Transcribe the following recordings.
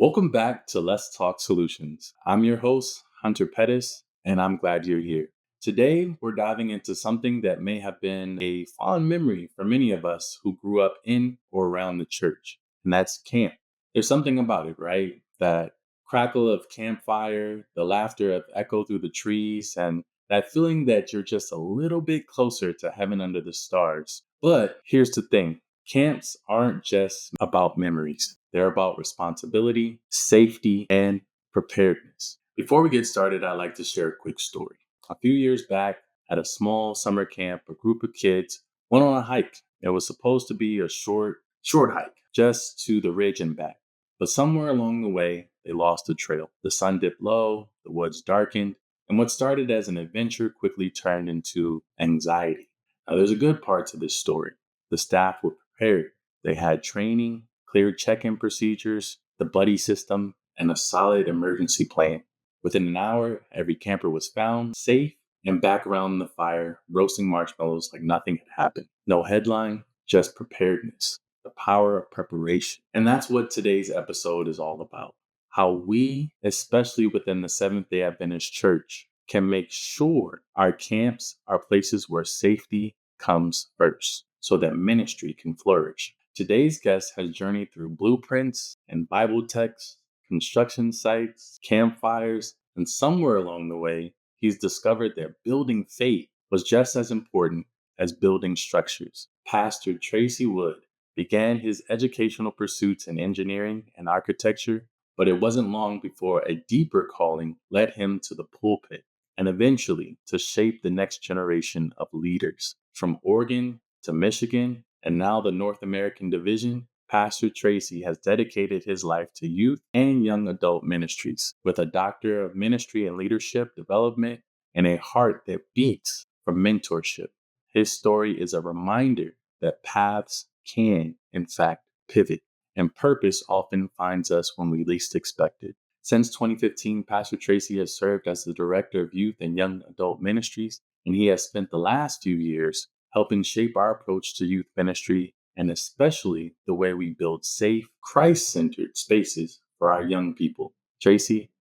Welcome back to Let's Talk Solutions. I'm your host, Hunter Pettis, and I'm glad you're here. Today, we're diving into something that may have been a fond memory for many of us who grew up in or around the church, and that's camp. There's something about it, right? That crackle of campfire, the laughter of echo through the trees, and that feeling that you're just a little bit closer to heaven under the stars. But here's the thing. Camps aren't just about memories. They're about responsibility, safety, and preparedness. Before we get started, I'd like to share a quick story. A few years back, at a small summer camp, a group of kids went on a hike. It was supposed to be a short hike, just to the ridge and back. But somewhere along the way, they lost the trail. The sun dipped low, the woods darkened, and what started as an adventure quickly turned into anxiety. Now, there's a good part to this story. The staff were prepared. They had training, clear check-in procedures, the buddy system, and a solid emergency plan. Within an hour, every camper was found safe and back around the fire, roasting marshmallows like nothing had happened. No headline, just preparedness, the power of preparation. And that's what today's episode is all about. How we, especially within the Seventh-day Adventist Church, can make sure our camps are places where safety comes first, so that ministry can flourish. Today's guest has journeyed through blueprints and Bible texts, construction sites, campfires, and somewhere along the way, he's discovered that building faith was just as important as building structures. Pastor Tracy Wood began his educational pursuits in engineering and architecture, but it wasn't long before a deeper calling led him to the pulpit and eventually to shape the next generation of leaders. From Oregon to Michigan, and now the North American division, Pastor Tracy has dedicated his life to youth and young adult ministries with a doctor of ministry and leadership development and a heart that beats for mentorship. His story is a reminder that paths can, in fact, pivot, and purpose often finds us when we least expect it. Since 2015, Pastor Tracy has served as the Director of Youth and Young Adult Ministries, and he has spent the last few years helping shape our approach to youth ministry and especially the way we build safe, Christ-centered spaces for our young people. Tracy,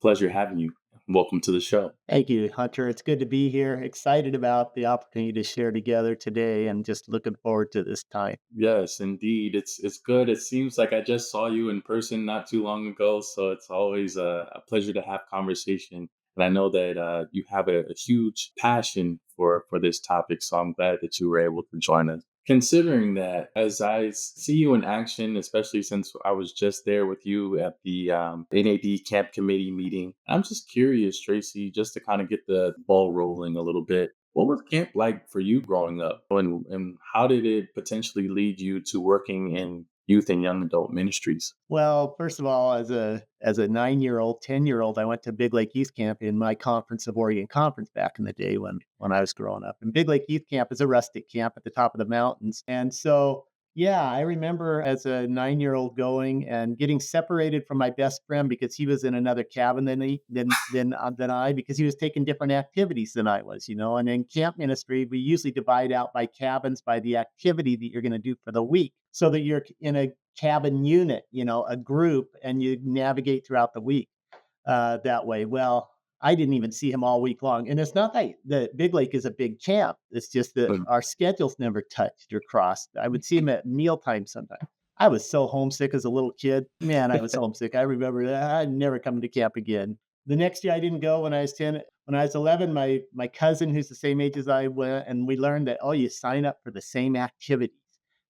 pleasure having you. Welcome to the show. Thank you, Hunter. It's good to be here. Excited about the opportunity to share together today and just looking forward to this time. Yes, indeed. It's good. It seems like I just saw you in person not too long ago, so it's always a pleasure to have conversation. And I know that you have a huge passion for this topic, so I'm glad that you were able to join us. Considering that, as I see you in action, especially since I was just there with you at the NAD Camp Committee meeting, I'm just curious, Tracy, just to kind of get the ball rolling a little bit. What was camp like for you growing up? And how did it potentially lead you to working in youth and young adult ministries? Well, first of all, as a 9-year-old, 10-year-old, I went to Big Lake Youth Camp in my Conference of Oregon conference back in the day when I was growing up. And Big Lake Youth Camp is a rustic camp at the top of the mountains. And so, yeah, I remember as a 9-year-old going and getting separated from my best friend because he was in another cabin than I, because he was taking different activities than I was, you know. And in camp ministry, we usually divide out by cabins by the activity that you're going to do for the week, so that you're in a cabin unit, you know, a group, and you navigate throughout the week that way. Well, I didn't even see him all week long. And it's not that the Big Lake is a big camp. It's just that Mm. our schedules never touched or crossed. I would see him at mealtime sometimes. I was so homesick as a little kid. Man, I was homesick. I remember that I'd never come to camp again. The next year I didn't go when I was 10. When I was 11, my cousin, who's the same age as I, went, and we learned that, oh, you sign up for the same activities,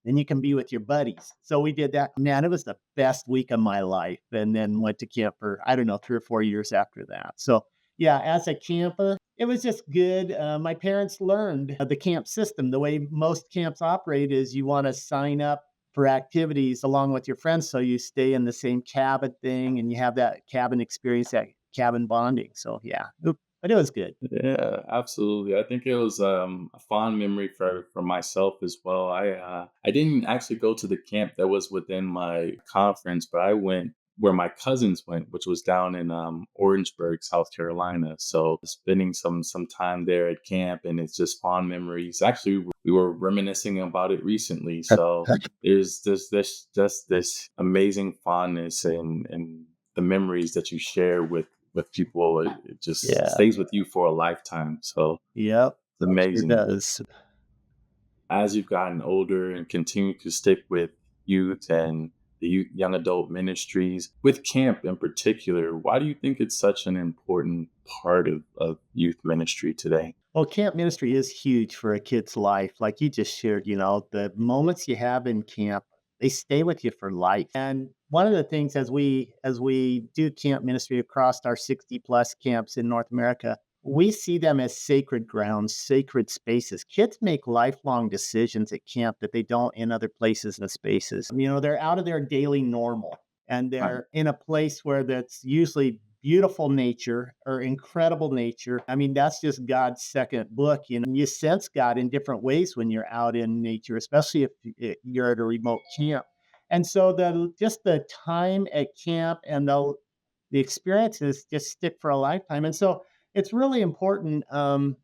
then you can be with your buddies. So we did that. Man, it was the best week of my life. And then went to camp for, I don't know, 3 or 4 years after that. So yeah, as a camper, it was just good. My parents learned the camp system. The way most camps operate is you want to sign up for activities along with your friends, so you stay in the same cabin thing and you have that cabin experience, that cabin bonding. So yeah, but it was good. Yeah, absolutely. I think it was a fond memory for myself as well. I didn't actually go to the camp that was within my conference, but I went where my cousins went, which was down in Orangeburg, South Carolina. So spending some time there at camp, and it's just fond memories. Actually, we were reminiscing about it recently. So there's this just this amazing fondness and the memories that you share with people. It just Yeah. stays with you for a lifetime. So Yep. it's Sure amazing. does. As you've gotten older and continue to stick with youth and the young adult ministries, with camp in particular, why do you think it's such an important part of youth ministry today? Well, camp ministry is huge for a kid's life. Like you just shared, the moments you have in camp, they stay with you for life. And one of the things as we do camp ministry across our 60 plus camps in North America, we see them as sacred grounds, sacred spaces. Kids make lifelong decisions at camp that they don't in other places and spaces. They're out of their daily normal and Right. they're in a place where that's usually beautiful nature or incredible nature. I mean, that's just God's second book. You sense God in different ways when you're out in nature, especially if you're at a remote camp. And so the time at camp and the experiences just stick for a lifetime. And so it's really important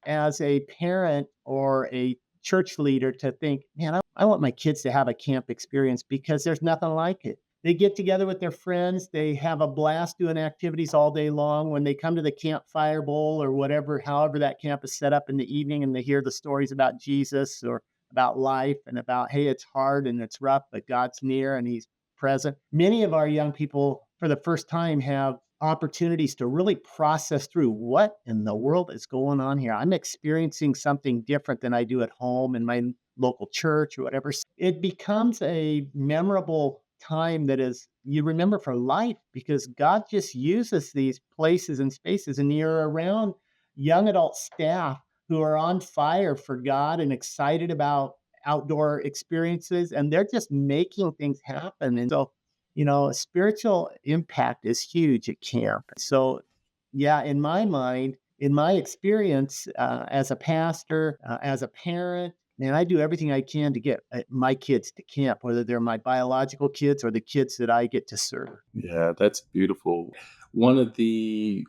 as a parent or a church leader to think, man, I want my kids to have a camp experience because there's nothing like it. They get together with their friends. They have a blast doing activities all day long. When they come to the campfire bowl or whatever, however that camp is set up in the evening, and they hear the stories about Jesus or about life and about, hey, it's hard and it's rough, but God's near and He's present. Many of our young people, for the first time, have opportunities to really process through what in the world is going on here. I'm experiencing something different than I do at home in my local church or whatever. It becomes a memorable time that is you remember for life because God just uses these places and spaces, and you're around young adult staff who are on fire for God and excited about outdoor experiences, and they're just making things happen. And so, spiritual impact is huge at camp. So, yeah, in my mind, in my experience as a pastor, as a parent, man, I do everything I can to get my kids to camp, whether they're my biological kids or the kids that I get to serve. Yeah, that's beautiful. One of the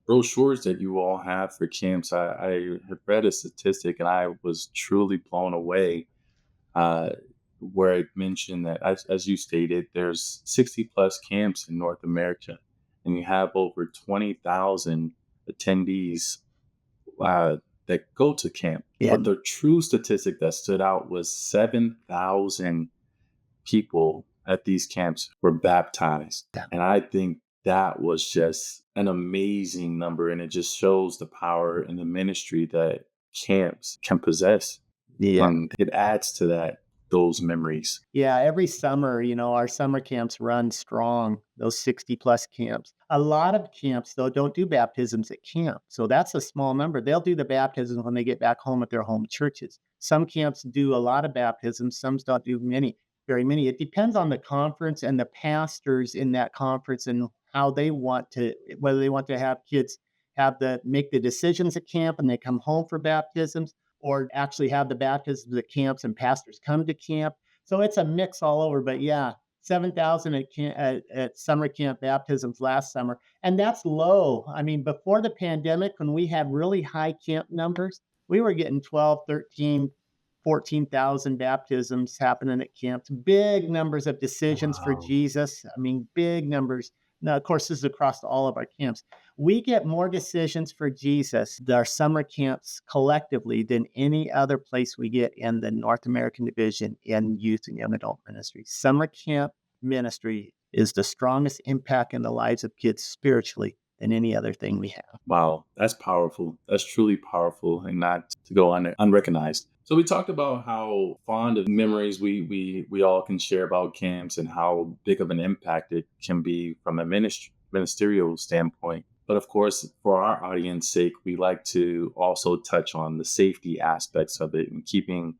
brochures that you all have for camps, I had read a statistic and I was truly blown away, uh, where it mentioned that, as you stated, there's 60 plus camps in North America, and you have over 20,000 attendees that go to camp. Yeah. But the true statistic that stood out was 7,000 people at these camps were baptized. Yeah. And I think that was just an amazing number. And it just shows the power and the ministry that camps can possess. Yeah. And it adds to those memories. Yeah, every summer, our summer camps run strong, those 60 plus camps. A lot of camps, though, don't do baptisms at camp. So that's a small number. They'll do the baptisms when they get back home at their home churches. Some camps do a lot of baptisms, some don't do very many. It depends on the conference and the pastors in that conference and how they want to, whether they want to have kids make the decisions at camp and they come home for baptisms or actually have the baptisms at camps and pastors come to camp. So it's a mix all over. But yeah, 7,000 at summer camp baptisms last summer. And that's low. I mean, before the pandemic, when we had really high camp numbers, we were getting 12, 13, 14,000 baptisms happening at camps, big numbers of decisions for Wow. Jesus. I mean, big numbers. Now, of course, this is across all of our camps. We get more decisions for Jesus, our summer camps collectively, than any other place we get in the North American division in youth and young adult ministry. Summer camp ministry is the strongest impact in the lives of kids spiritually than any other thing we have. Wow, that's powerful. That's truly powerful and not to go unrecognized. So we talked about how fond of memories we all can share about camps and how big of an impact it can be from a ministerial standpoint. But of course, for our audience sake, we like to also touch on the safety aspects of it and keeping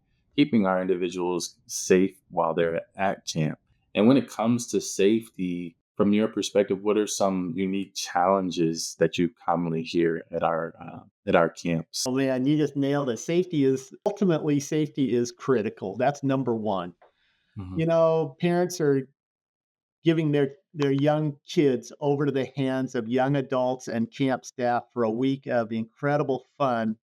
our individuals safe while they're at camp. And when it comes to safety, from your perspective, what are some unique challenges that you commonly hear at our camps? Oh man, you just nailed it. Safety is critical. That's number one. Mhm. Parents are giving their young kids over to the hands of young adults and camp staff for a week of incredible fun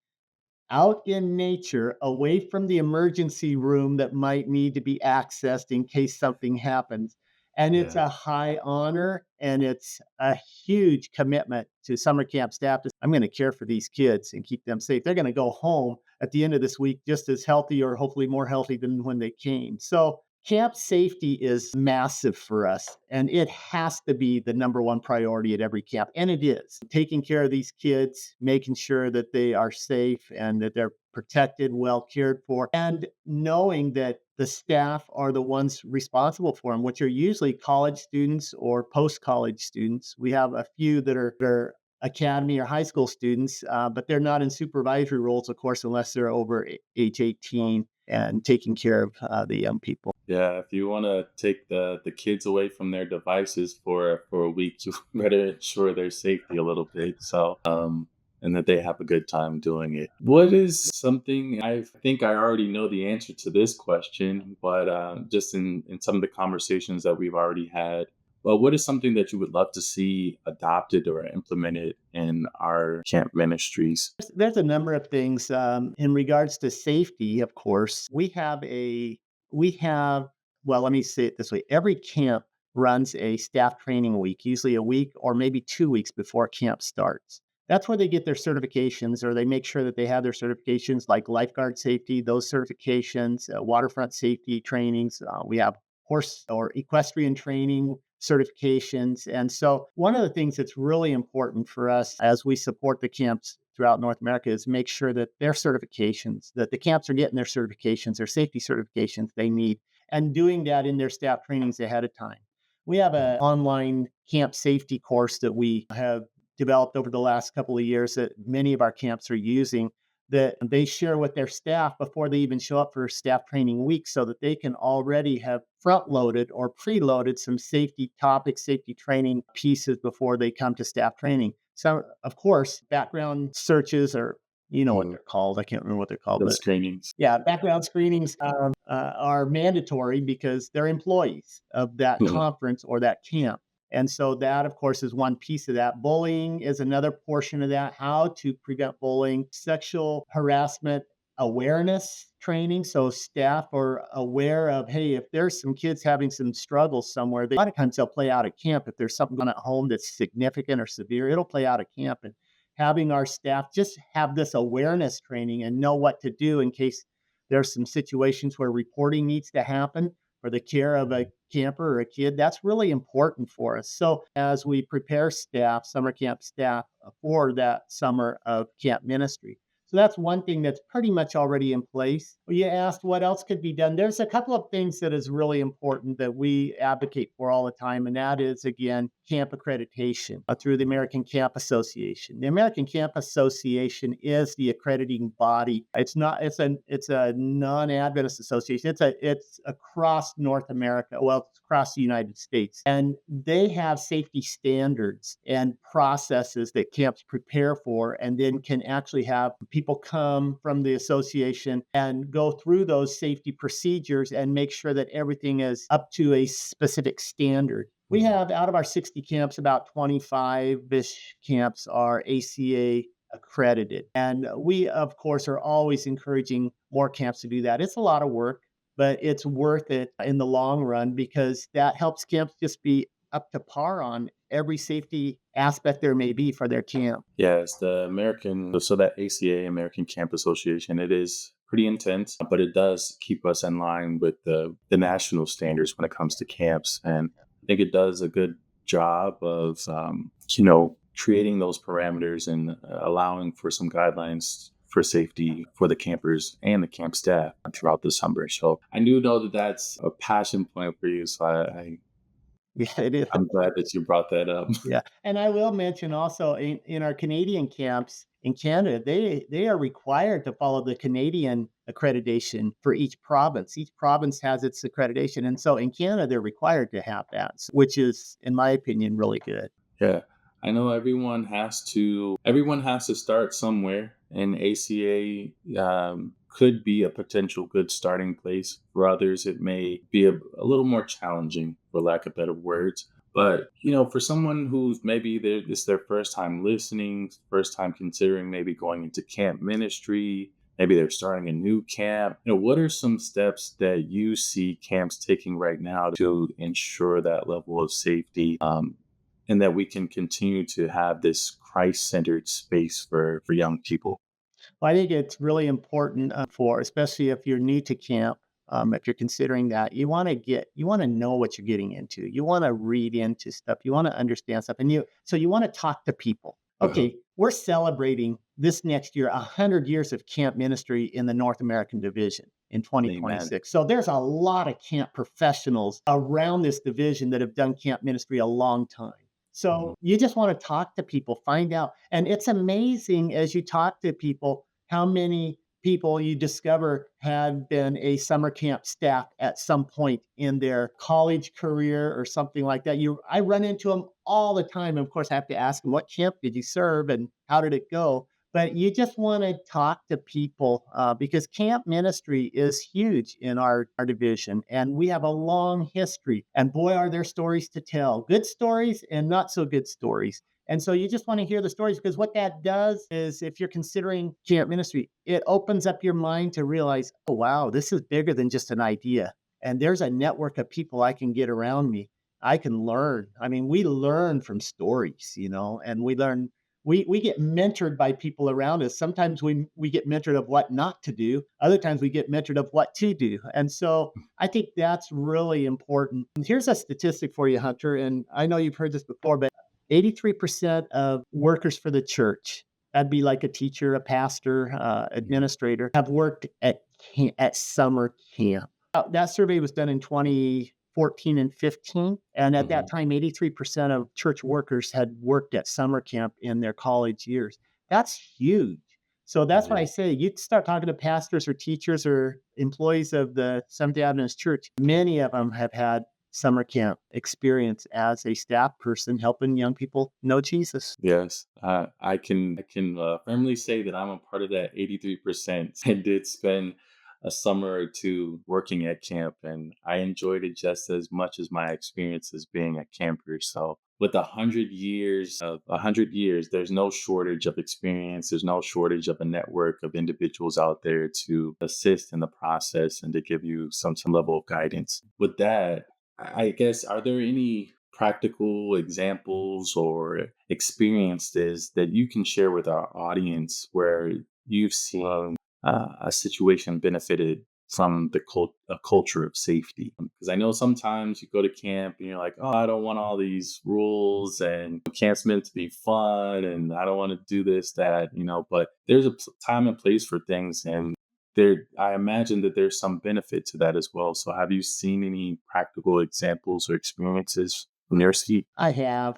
out in nature, away from the emergency room that might need to be accessed in case something happens. And it's Yeah. a high honor and it's a huge commitment to summer camp staff. I'm going to care for these kids and keep them safe. They're going to go home at the end of this week just as healthy or hopefully more healthy than when they came. So camp safety is massive for us, and it has to be the number one priority at every camp. And it is taking care of these kids, making sure that they are safe and that they're protected, well cared for, and knowing that the staff are the ones responsible for them, which are usually college students or post college students. We have a few that are academy or high school students, but they're not in supervisory roles, of course, unless they're over age 18 and taking care of the young people. Yeah, if you want to take the kids away from their devices for a week, you better ensure their safety a little bit. So, and that they have a good time doing it. What is something I think I already know the answer to this question, but just in some of the conversations that we've already had, well, what is something that you would love to see adopted or implemented in our camp ministries? There's a number of things in regards to safety. Of course, we have well, let me say it this way: every camp runs a staff training week, usually a week or maybe 2 weeks before camp starts. That's where they get their certifications, or they make sure that they have their certifications, like lifeguard safety, those certifications, waterfront safety trainings. We have horse or equestrian training certifications. And so, one of the things that's really important for us as we support the camps throughout North America is make sure that their certifications, that the camps are getting their certifications, their safety certifications they need, and doing that in their staff trainings ahead of time. We have an online camp safety course that we have developed over the last couple of years that many of our camps are using, that they share with their staff before they even show up for staff training week, so that they can already have front loaded or preloaded some safety topics, safety training pieces before they come to staff training. So, of course, background searches are, you know what Mm, they're called. I can't remember what they're called, the but screenings. yeah, background screenings are mandatory because they're employees of that conference or that camp. And so that, of course, is one piece of that. Bullying is another portion of that. How to prevent bullying, sexual harassment awareness training. So staff are aware of, hey, if there's some kids having some struggles somewhere, a lot of times they'll play out at camp. If there's something going on at home that's significant or severe, it'll play out at camp. And having our staff just have this awareness training and know what to do in case there's some situations where reporting needs to happen for the care of a camper or a kid. That's really important for us. So as we prepare staff, summer camp staff for that summer of camp ministry. So that's one thing that's pretty much already in place. You asked what else could be done. There's a couple of things that is really important that we advocate for all the time, and that is, again, camp accreditation through the American Camp Association. The American Camp Association is the accrediting body. It's not. It's a non-Adventist association. It's across North America. Well, it's across the United States, and they have safety standards and processes that camps prepare for, and then can actually have people come from the association and go through those safety procedures and make sure that everything is up to a specific standard. We have, out of our 60 camps, about 25-ish camps are ACA accredited. And we, of course, are always encouraging more camps to do that. It's a lot of work, but it's worth it in the long run because that helps camps just be up to par on every safety aspect there may be for their camp. Yes, the American, so that ACA, American Camp Association, it is pretty intense, but it does keep us in line with the national standards when it comes to camps. And I think it does a good job of, creating those parameters and allowing for some guidelines for safety for the campers and the camp staff throughout the summer. So I do know that that's a passion point for you. So Yeah, it is. I'm glad that you brought that up. Yeah, and I will mention also in our Canadian camps in Canada, they are required to follow the Canadian accreditation for each province. Each province has its accreditation, and so in Canada they're required to have that, which is, in my opinion, really good. Yeah. I know everyone has to start somewhere, and ACA could be a potential good starting place. For others, it may be a little more challenging, for lack of better words. But, for someone who's maybe it's their first time listening, first time considering maybe going into camp ministry, maybe they're starting a new camp, what are some steps that you see camps taking right now to ensure that level of safety, and that we can continue to have this Christ-centered space for young people? Well, I think it's really important for, especially if you're new to camp, if you're considering that, you want to know what you're getting into. You want to read into stuff. You want to understand stuff, and you want to talk to people. Uh-huh. Okay, we're celebrating this next year 100 years of camp ministry in the North American Division in Amen. 2026. So there's a lot of camp professionals around this division that have done camp ministry a long time. Mhm. So you just want to talk to people, find out. And it's amazing as you talk to people how many people you discover had been a summer camp staff at some point in their college career or something like that. I run into them all the time. And of course, I have to ask them, what camp did you serve and how did it go? But you just want to talk to people because camp ministry is huge in our division. And we have a long history. And boy, are there stories to tell, good stories and not so good stories. And so you just want to hear the stories because what that does is if you're considering camp ministry, it opens up your mind to realize, oh, wow, this is bigger than just an idea. And there's a network of people I can get around me. I can learn. I mean, we learn from stories, and we get mentored by people around us. Sometimes we get mentored of what not to do. Other times we get mentored of what to do. And so I think that's really important. And here's a statistic for you, Hunter. And I know you've heard this before, but 83% of workers for the church, that'd be like a teacher, a pastor, Mhm. administrator, have worked at summer camp. That survey was done in 2014 and 15. And at that Mhm. time, 83% of church workers had worked at summer camp in their college years. That's huge. So It that's why I is. say you start talking to pastors or teachers or employees of the Seventh-day Adventist Church. Many of them have had summer camp experience as a staff person helping young people know Jesus. Yes, I can firmly say that I'm a part of that 83%. I did spend a summer or two working at camp, and I enjoyed it just as much as my experience as being a camper. So, with 100 years, there's no shortage of experience. There's no shortage of a network of individuals out there to assist in the process and to give you some level of guidance. With that, I guess, are there any practical examples or experiences that you can share with our audience where you've seen a situation benefited from a culture of safety? Because I know sometimes you go to camp and you're like, oh, I don't want all these rules, and camp's meant to be fun, and I don't want to do this, that, but there's a time and place for things. And I imagine that there's some benefit to that as well. So have you seen any practical examples or experiences from your seat? I have.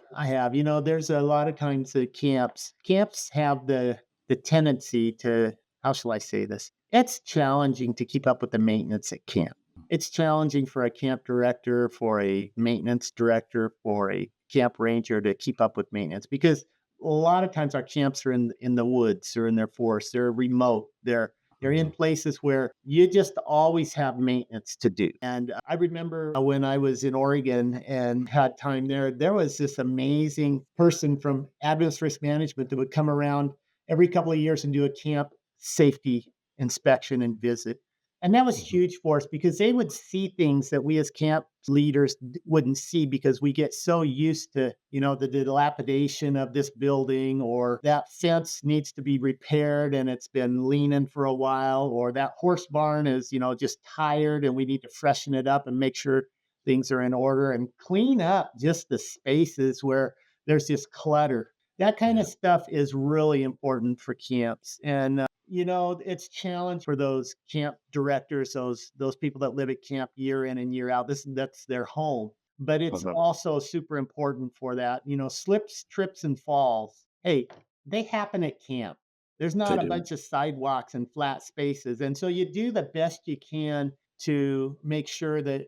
There's a lot of times that camps have the tendency to, how shall I say this? It's challenging to keep up with the maintenance at camp. It's challenging for a camp director, for a maintenance director, for a camp ranger to keep up with maintenance because a lot of times our camps are in the woods or in their forests. They're remote. They're in Mhm. places where you just always have maintenance to do. And I remember when I was in Oregon and had time there, there was this amazing person from Adventist Risk Management that would come around every couple of years and do a camp safety inspection and visit. And that was Mhm. huge for us because they would see things that we as camp leaders wouldn't see because we get so used to, the dilapidation of this building or that fence needs to be repaired and it's been leaning for a while or that horse barn is, just tired and we need to freshen it up and make sure things are in order and clean up just the spaces where there's just clutter. That kind of Yeah. stuff is really important for camps. And it's challenge for those camp directors, those people that live at camp year in and year out. That's their home. But it's Uh-huh. also super important for that. Slips, trips, and falls. Hey, they happen at camp. There's They not a do. bunch of sidewalks and flat spaces. And so you do the best you can to make sure that,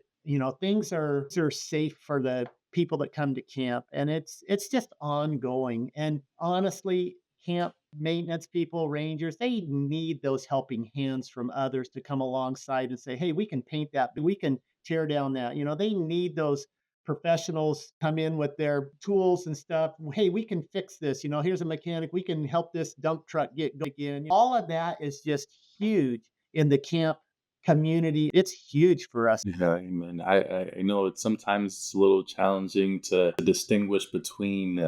things are safe for the people that come to camp. And it's just ongoing. And honestly, camp Maintenance people, rangers, they need those helping hands from others to come alongside and say, hey, we can paint that, we can tear down that. They need those professionals come in with their tools and stuff. Hey, we can fix this. Here's a mechanic. We can help this dump truck get going again. All of that is just huge in the camp community. It's huge for us. Yeah, amen. I know it's sometimes a little challenging to distinguish between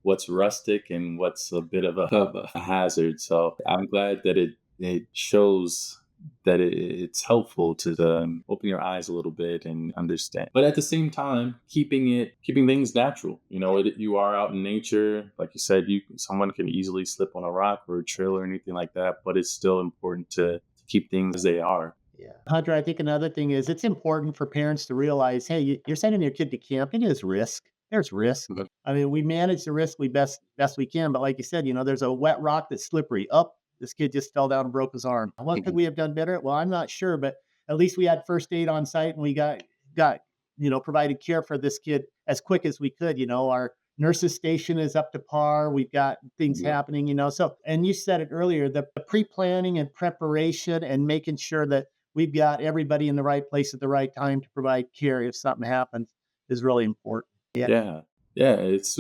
what's rustic and what's a bit of a hazard. So I'm glad that it shows that it's helpful to open your eyes a little bit and understand. But at the same time, keeping things natural. You are out in nature, like you said. Someone can easily slip on a rock or a trail or anything like that. But it's still important to keep things as they are. Yeah. Hunter, I think another thing is it's important for parents to realize, hey, you're sending your kid to camp. It is risk. There's risk. Mhm. I mean, we manage the risk we best we can. But like you said, there's a wet rock that's slippery. Up, this kid just fell down and broke his arm. What could we have done better? Well, I'm not sure, but at least we had first aid on site and we got provided care for this kid as quick as we could. Our nurses station is up to par. We've got things Yeah. happening. So, and you said it earlier, the pre-planning and preparation and making sure that we've got everybody in the right place at the right time to provide care if something happens is really important. Yeah. Yeah, yeah, it's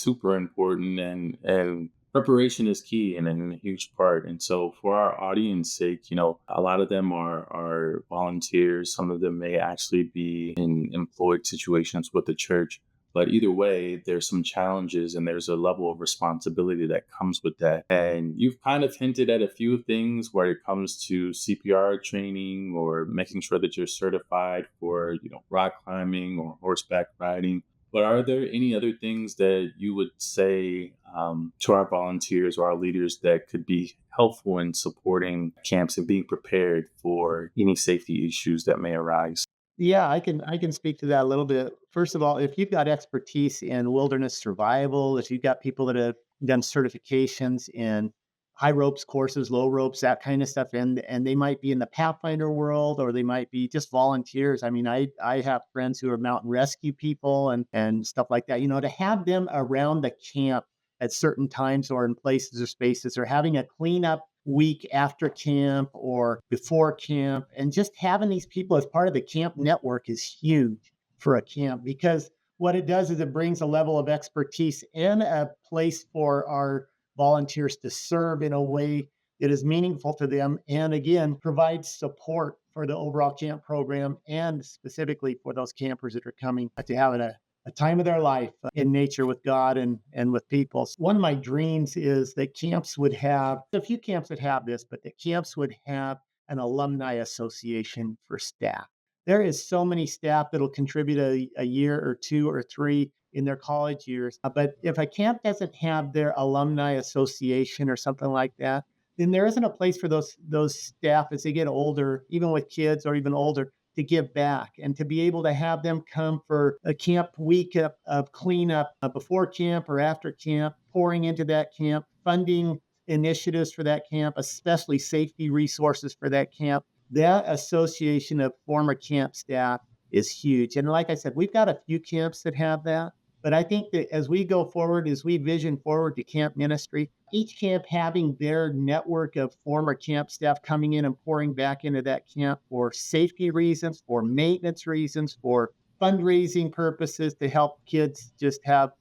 super important, and preparation is key and a huge part. And so, for our audience sake, a lot of them are volunteers. Some of them may actually be in employed situations with the church. But either way, there's some challenges and there's a level of responsibility that comes with that. And you've kind of hinted at a few things where it comes to CPR training or making sure that you're certified for, rock climbing or horseback riding. But are there any other things that you would say to our volunteers or our leaders that could be helpful in supporting camps and being prepared for any safety issues that may arise? Yeah, I can speak to that a little bit. First of all, if you've got expertise in wilderness survival, if you've got people that have done certifications in high ropes courses, low ropes, that kind of stuff, and they might be in the Pathfinder world or they might be just volunteers. I mean, I have friends who are mountain rescue people and stuff like that. To have them around the camp at certain times or in places or spaces or having a cleanup week after camp or before camp. And just having these people as part of the camp network is huge for a camp because what it does is it brings a level of expertise and a place for our volunteers to serve in a way that is meaningful to them. And again, provides support for the overall camp program and specifically for those campers that are coming to have a time of their life in nature with God and with people. So one of my dreams is that camps would have a few camps that have this, but that camps would have an alumni association for staff. There is so many staff that'll contribute a year or two or three in their college years. But if a camp doesn't have their alumni association or something like that, then there isn't a place for those staff as they get older, even with kids or even older, to give back and to be able to have them come for a camp week of cleanup before camp or after camp, pouring into that camp, funding initiatives for that camp, especially safety resources for that camp. That association of former camp staff is huge. And like I said, we've got a few camps that have that. But I think that as we go forward, as we vision forward to camp ministry, each camp having their network of former camp staff coming in and pouring back into that camp for safety reasons, for maintenance reasons, for fundraising purposes to help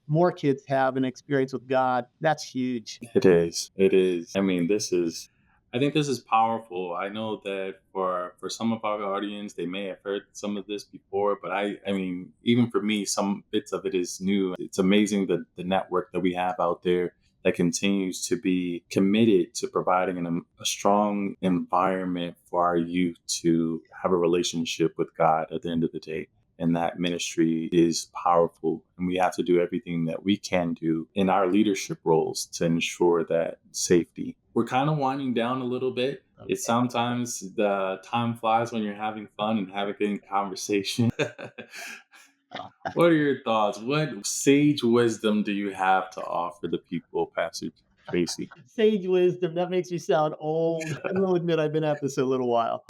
more kids have an experience with God. That's huge. It is. It is. I mean, I think this is powerful. I know that for some of our audience, they may have heard some of this before, but I mean, even for me, some bits of it is new. It's amazing the network that we have out there that continues to be committed to providing a strong environment for our youth to have a relationship with God at the end of the day. And that ministry is powerful. And we have to do everything that we can do in our leadership roles to ensure that safety. We're kind of winding down a little bit. It's sometimes the time flies when you're having fun and having a good conversation. What are your thoughts? What sage wisdom do you have to offer the people, Pastor Tracy? Sage wisdom, that makes me sound old. I will admit I've been at this a little while.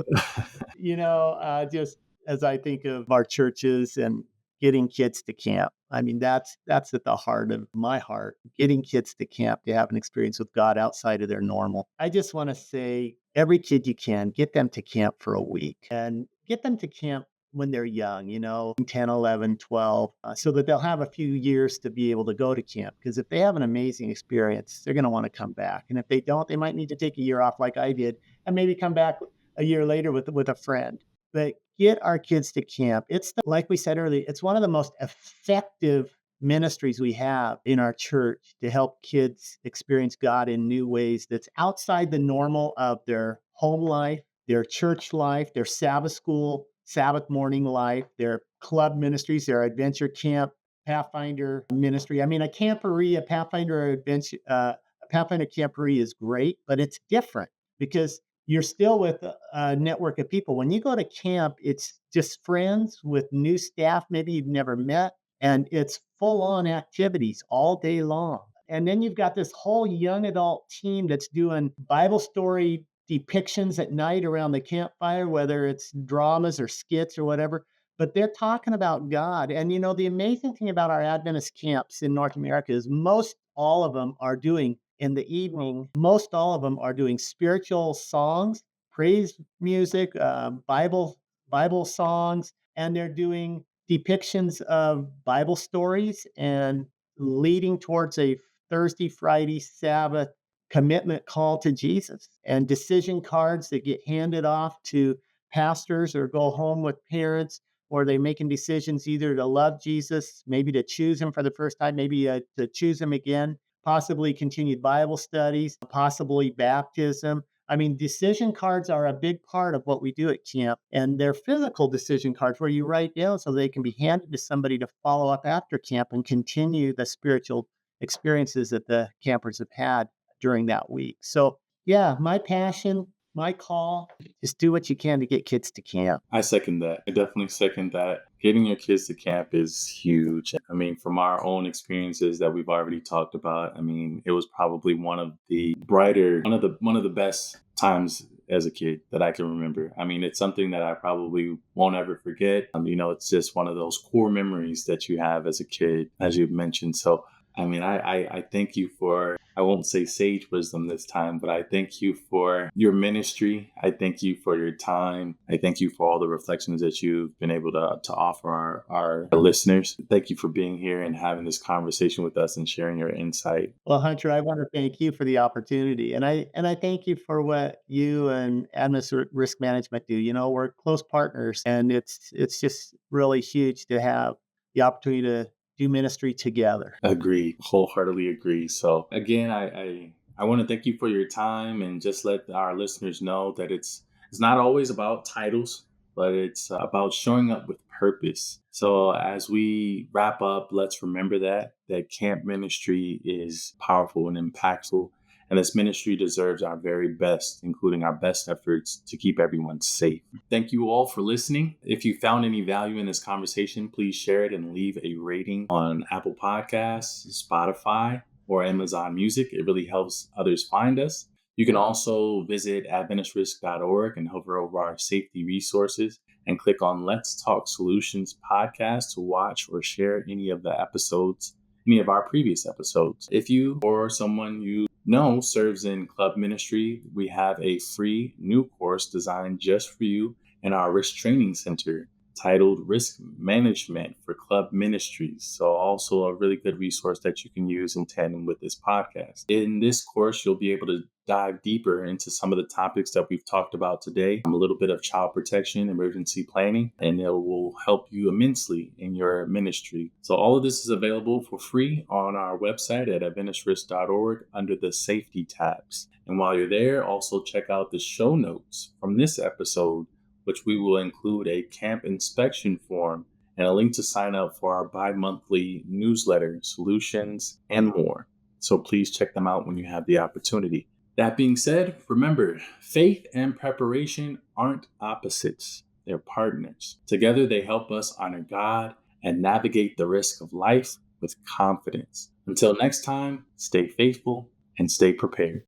Just as I think of our churches and getting kids to camp. I mean, that's at the heart of my heart, getting kids to camp to have an experience with God outside of their normal. I just want to say, every kid you can, get them to camp for a week and get them to camp when they're young, 10, 11, 12, so that they'll have a few years to be able to go to camp. Because if they have an amazing experience, they're going to want to come back. And if they don't, they might need to take a year off like I did and maybe come back a year later with a friend. But get our kids to camp. Like we said earlier, it's one of the most effective ministries we have in our church to help kids experience God in new ways that's outside the normal of their home life, their church life, their Sabbath school, Sabbath morning life, their club ministries, their adventure camp, Pathfinder ministry. I mean, a camporee, a Pathfinder adventure, a Pathfinder camporee is great, but it's different because you're still with a network of people. When you go to camp, it's just friends with new staff, maybe you've never met, and it's full on activities all day long. And then you've got this whole young adult team that's doing Bible story depictions at night around the campfire, whether it's dramas or skits or whatever, but they're talking about God. And the amazing thing about our Adventist camps in North America is most all of them are doing in the evening, most all of them are doing spiritual songs, praise music, Bible songs, and they're doing depictions of Bible stories and leading towards a Thursday, Friday, Sabbath commitment call to Jesus and decision cards that get handed off to pastors or go home with parents, or they're making decisions either to love Jesus, maybe to choose him for the first time, maybe to choose him again, possibly continued Bible studies, possibly baptism. I mean, decision cards are a big part of what we do at camp, and they're physical decision cards where you write down so they can be handed to somebody to follow up after camp and continue the spiritual experiences that the campers have had during that week. So, yeah, my passion, my call, just do what you can to get kids to camp. I second that. I definitely second that. Getting your kids to camp is huge. I mean, from our own experiences that we've already talked about, I mean, it was probably one of the best times as a kid that I can remember. I mean, it's something that I probably won't ever forget. It's just one of those core memories that you have as a kid, as you've mentioned. So, I mean, I thank you for, I won't say sage wisdom this time, but I thank you for your ministry. I thank you for your time. I thank you for all the reflections that you've been able to offer our listeners. Thank you for being here and having this conversation with us and sharing your insight. Well, Hunter, I want to thank you for the opportunity, and I thank you for what you and Admis Risk Management do. We're close partners, and it's just really huge to have the opportunity to do ministry together. Agree, wholeheartedly agree. So again, I want to thank you for your time and just let our listeners know that it's not always about titles, but it's about showing up with purpose. So as we wrap up, let's remember that camp ministry is powerful and impactful. And this ministry deserves our very best, including our best efforts to keep everyone safe. Thank you all for listening. If you found any value in this conversation, please share it and leave a rating on Apple Podcasts, Spotify, or Amazon Music. It really helps others find us. You can also visit AdventistRisk.org and hover over our safety resources and click on Let's Talk Solutions podcast to watch or share any of our previous episodes. If you or someone you know serves in club ministry, we have a free new course designed just for you in our Risk Training Center titled Risk Management for Club Ministries. So also a really good resource that you can use in tandem with this podcast. In this course, you'll be able to dive deeper into some of the topics that we've talked about today, a little bit of child protection, emergency planning, and it will help you immensely in your ministry. So all of this is available for free on our website at AdventistRisk.org under the safety tabs. And while you're there, also check out the show notes from this episode, which we will include a camp inspection form and a link to sign up for our bi-monthly newsletter, solutions, and more. So please check them out when you have the opportunity. That being said, remember, faith and preparation aren't opposites. They're partners. Together, they help us honor God and navigate the risk of life with confidence. Until next time, stay faithful and stay prepared.